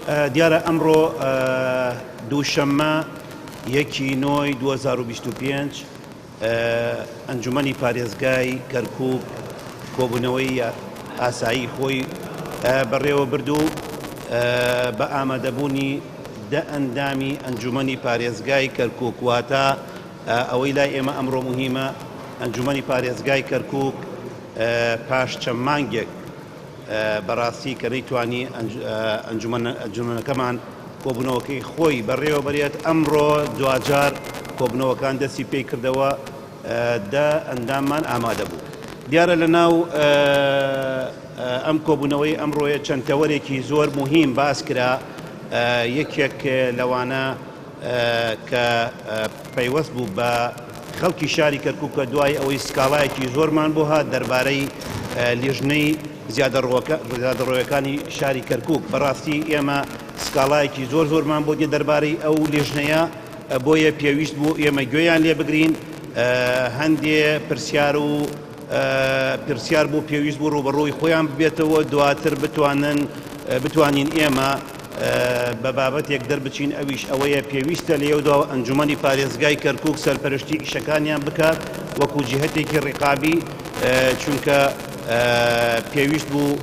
دیارە ئەمڕۆ دووشەممە 1 نۆی 2025 ئەنجومەنی پارێزگای کەرکووک کۆبوونەوەی ئاسایی خۆی بەڕێوە بردو بە ئامادەبوونی دە ئەندامی ئەنجومەنی پارێزگای کەرکووک واتە ئەوەی لای ئێمە ئەمڕۆ مهمە ئەنجومەنی پارێزگای کەرکووک پاش چەند مانگێک بەڕاستی کە نەیتوانی ئەنجومەنەکەمان کۆبوونەوەکەی خۆی بەڕێوە بەرێت ئەمڕۆ دوجار کۆبوونەوەکان دەستی پێی کردەوە دە ئەنداممان ئامادە بوو. دیارە لە ناو ئەم کۆبوونەوەی ئەمڕۆیە چەند تەوەرێکی زۆر مهم باس کرا. یەکێک لەوانە کە پەیوەست بوو بە خەڵکی شاری کەرکووکە دوای ئەوەی سکاڵایەکی زۆرمان بۆ هات دەربارەی لیژنەی زیادەڕۆیەکانی شاری کەرکووک. بەڕاستی ئێمە سکاڵایەکی زۆرمان بۆ دیێ دەربارەی ئەو لیژنەیە بۆیە پێویست بوو ئێمە گوێیان لێ بگرین. هەندێ پرسیار بوو پێویست بوو ڕوبەڕووی خۆیان ببێتەوە دواتر بتوانین ئێمە بە بابەتێک دەربچین ئەویش ئەوەیە پێویستە لێودا ئەنجومەنی پارێزگای کەرکووک سەرپەرشتی ئیشەکانیان بکات وەکو جیهەتێکی ڕێقابی چونکە پێویست بوو